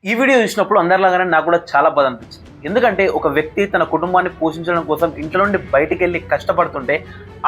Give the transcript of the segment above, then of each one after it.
ఈ వీడియో చూసినప్పుడు అందరిలాగానే నాకు కూడా చాలా బాధ అనిపించింది. ఎందుకంటే ఒక వ్యక్తి తన కుటుంబాన్ని పోషించడం కోసం ఇంట్లో నుండి బయటికి వెళ్ళి కష్టపడుతుంటే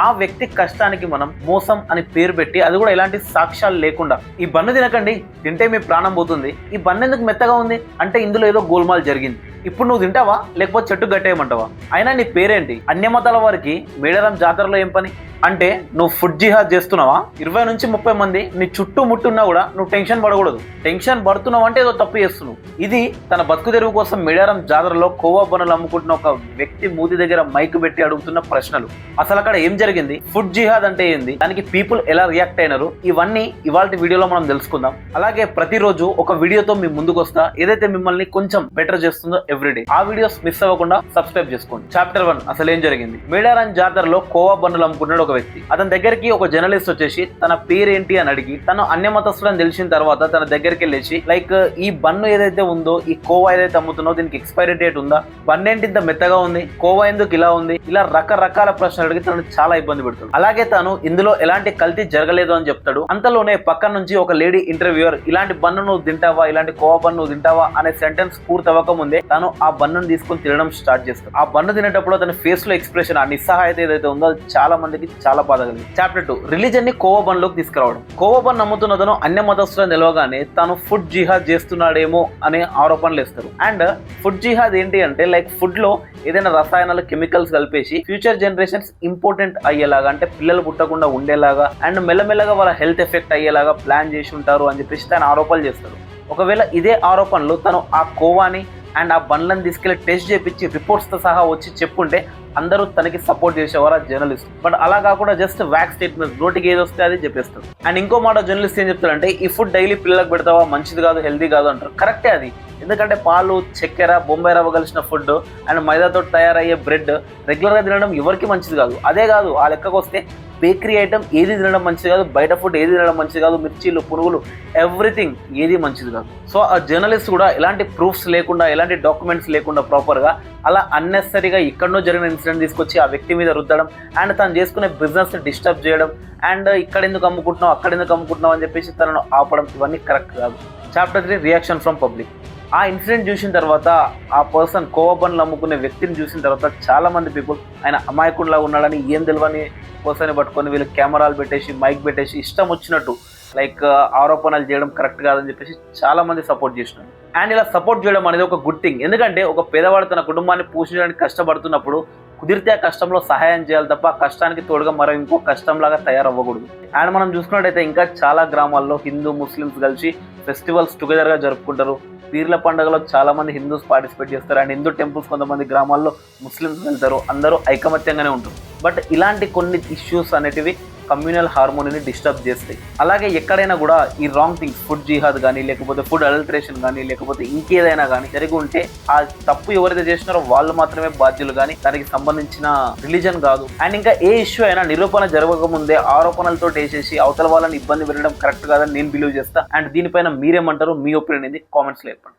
ఆ వ్యక్తి కష్టానికి మనం మోసం అని పేరు పెట్టి, అది కూడా ఎలాంటి సాక్ష్యాలు లేకుండా, ఈ బన్ను తినకండి తింటే మీ ప్రాణం పోతుంది, ఈ బన్ను ఎందుకు మెత్తగా ఉంది అంటే ఇందులో ఏదో గోల్మాల్ జరిగింది, ఇప్పుడు నువ్వు తింటావా లేకపోతే చెట్టు గట్టేయమంటావా, అయినా నీ పేరేంటి, అన్య మతాల వారికి మేడారం జాతరలో ఏం పని అంటే నువ్వు ఫుడ్ జిహాద్ చేస్తున్నావా? 20 నుంచి 30 మంది నీ చుట్టూ ముట్టున్నా కూడా నువ్వు టెన్షన్ పడకూడదు. టెన్షన్ పడుతున్నావు అంటే ఏదో తప్పు చేస్తున్నావు. ఇది తన బతుకు తెరువు కోసం మేడారం జాతరలో కోవా బన్నులు అమ్ముకుంటున్న ఒక వ్యక్తి మూతి దగ్గర మైక్ పెట్టి అడుగుతున్న ప్రశ్నలు. అసలు అక్కడ ఏం జరిగింది, ఫుడ్ జిహాద్ అంటే ఏంది, దానికి పీపుల్ ఎలా రియాక్ట్ అయినారు, ఇవన్నీ ఇవాళ వీడియోలో మనం తెలుసుకుందాం. అలాగే ప్రతిరోజు ఒక వీడియోతో మీ ముందుకు వస్తా, ఏదైతే మిమ్మల్ని కొంచెం బెటర్ చేస్తుందో ఎవ్రీడే. ఆ వీడియోస్ మిస్ అవ్వకుండా సబ్స్క్రైబ్ చేసుకోండి. చాప్టర్ 1 అసలు ఏం జరిగింది. మేడారం జాతరలో కోవా బన్నులు అమ్ముకుంటున్నాడు ఒక వ్యక్తి. అతని దగ్గరికి ఒక జర్నలిస్ట్ వచ్చేసి తన పేరేంటి అని అడిగి, తను అన్యమతస్తుడని తెలిసిన తర్వాత తన దగ్గరికి వెళ్ళేసి, లైక్ ఈ బన్ను ఏదైతే ఉందో, ఈ కోవా ఏదైతే అమ్ముతుందో దీనికి ఎక్స్పైరీ డేట్ ఉందా, బన్ను ఏంటి ఇంత మెత్తగా ఉంది, కోవా ఎందుకు ఇలా ఉంది, ఇలా రకరకాల ప్రశ్నలు అడిగి తను చాలా ఇబ్బంది పెడుతుంది. అలాగే తాను ఇందులో ఎలాంటి కల్తీ జరగలేదు అని చెప్తాడు. అంతలోనే పక్కన నుంచి ఒక లేడీ ఇంటర్వ్యూయర్, ఇలాంటి బన్ను నువ్వు తింటావా, ఇలాంటి కోవా బన్ను నువ్వు తింటావా అనే సెంటెన్స్ పూర్తి అవ్వకముందే తను ఆ బన్నును తీసుకుని తినడం స్టార్ట్ చేస్తాడు. ఆ బన్ను తినేటప్పుడు అతని ఫేస్ లో ఎక్స్ప్రెషన్, ఆ నిస్సహాయత ఏదైతే ఉందో అది చాలా మందికి చాలా బాధ కలిగింది. చాప్టర్ 2 రిలీజన్ ని కోవా బన్నులోకి తీసుకురావడం. కోవా బన్ను నమ్ముతున్నదను అన్య మతస్థులను నిలవగానే తాను ఫుడ్ జిహాద్ చేస్తున్నాడేమో అనే ఆరోపణలు వేస్తారు. అండ్ ఫుడ్ జిహాద్ ఏంటి అంటే, లైక్ ఫుడ్ లో ఏదైనా రసాయనాలు, కెమికల్స్ కలిపేసి ఫ్యూచర్ జనరేషన్స్ ఇంపార్టెంట్ అయ్యేలాగా, అంటే పిల్లలు పుట్టకుండా ఉండేలాగా అండ్ మెల్లమెల్లగా వాళ్ళ హెల్త్ ఎఫెక్ట్ అయ్యేలాగా ప్లాన్ చేసి ఉంటారు అని చెప్పేసి తను ఆరోపణలు చేస్తారు. ఒకవేళ ఇదే ఆరోపణలు తను ఆ కోవాని అండ్ ఆ బండ్లను తీసుకెళ్లి టెస్ట్ చేయించి రిపోర్ట్స్తో సహా వచ్చి చెప్పుంటే అందరూ తనకి సపోర్ట్ చేసేవారు ఆ జర్నలిస్ట్. బట్ అలా కాకుండా జస్ట్ వ్యాక్ స్టేట్మెంట్, నోటికి ఏది వస్తే అది చెప్పేస్తారు. అండ్ ఇంకో మాట జర్నలిస్ట్ ఏం చెప్తారంటే, ఈ ఫుడ్ డైలీ పిల్లలకు పెడతావా, మంచిది కాదు, హెల్తీ కాదు అంటారు. కరెక్టే అది. ఎందుకంటే పాలు, చక్కెర, బొంబాయి రవ్వ కలిసిన ఫుడ్ అండ్ మైదాతో తయారయ్యే బ్రెడ్ రెగ్యులర్గా తినడం ఎవరికి మంచిది కాదు. అదే కాదు, ఆ లెక్కకు వస్తే బేకరీ ఐటమ్ ఏది తినడం మంచిది కాదు, బయట ఫుడ్ ఏది తినడం మంచిది కాదు, మిర్చీలు, పునుగులు, ఎవ్రీథింగ్ ఏది మంచిది కాదు. సో ఆ జర్నలిస్ట్ కూడా ఎలాంటి ప్రూఫ్స్ లేకుండా, ఎలాంటి డాక్యుమెంట్స్ లేకుండా ప్రాపర్గా అలా అన్నెసరీగా ఇక్కడనో జరిగిన ఇన్సిడెంట్ తీసుకొచ్చి ఆ వ్యక్తి మీద రుద్దడం అండ్ తను చేసుకునే బిజినెస్ని డిస్టర్బ్ చేయడం అండ్ ఇక్కడ ఎందుకు అమ్ముకుంటున్నావు, అక్కడ ఎందుకు అమ్ముకుంటున్నావు అని చెప్పేసి తనను ఆపడం, ఇవన్నీ కరెక్ట్ కాదు. Chapter 3 reaction from public. ఆ ఇన్సిడెంట్ చూసిన తర్వాత, ఆ పర్సన్ కోవా బన్నులు అమ్ముకునే వ్యక్తిని చూసిన తర్వాత చాలా మంది పీపుల్ ఆయన అమాయకుడిలా ఉన్నాడని, ఏం తెలియని పర్సన్ని పట్టుకొని వీళ్ళు కెమెరాలు పెట్టేసి, మైక్ పెట్టేసి ఇష్టం వచ్చినట్టు లైక్ ఆరోపణలు చేయడం కరెక్ట్ కాదని చెప్పేసి చాలా మంది సపోర్ట్ చేసినారు. అండ్ ఇలా సపోర్ట్ చేయడం అనేది ఒక గుడ్ థింగ్. ఎందుకంటే ఒక పేదవాడు తన కుటుంబాన్ని పోషించడానికి కష్టపడుతున్నప్పుడు కుదిరితే ఆ కష్టంలో సహాయం చేయాలి తప్ప ఆ కష్టానికి తోడుగా మరో ఇంకో కష్టంలాగా తయారవ్వకూడదు. అండ్ మనం చూసుకున్నట్టయితే ఇంకా చాలా గ్రామాల్లో హిందూ, ముస్లిమ్స్ కలిసి ఫెస్టివల్స్ టుగెదర్గా జరుపుకుంటారు. పీర్ల పండుగలో చాలా మంది హిందూస్ పార్టిసిపేట్ చేస్తారు అండ్ హిందూ టెంపుల్స్ కొంతమంది గ్రామాల్లో ముస్లిమ్స్ వెళ్తారు. అందరూ ఐకమత్యంగానే ఉంటారు. బట్ ఇలాంటి కొన్ని ఇష్యూస్ అనేటివి కమ్యూనల్ హార్మోనీని డిస్టర్బ్ చేస్తాయి. అలాగే ఎక్కడైనా కూడా ఈ రాంగ్ థింగ్స్, ఫుడ్ జిహాద్ కానీ, లేకపోతే ఫుడ్ అడల్టరేషన్ కానీ, లేకపోతే ఇంకేదైనా కానీ జరిగి ఉంటే ఆ తప్పు ఎవరైతే చేసినారో వాళ్ళు మాత్రమే బాధ్యులు కానీ దానికి సంబంధించిన రిలీజన్ కాదు. అండ్ ఇంకా ఏ ఇష్యూ అయినా నిరూపణ జరగకముందే ఆరోపణలతో వేసేసి అవతల వాళ్ళని ఇబ్బంది పెట్టడం కరెక్ట్ కాదని నేను బిలీవ్ చేస్తా. అండ్ దీనిపైన మీరేమంటారు, మీ ఒపీనియన్ ఏంది కామెంట్స్లో చెప్పండి.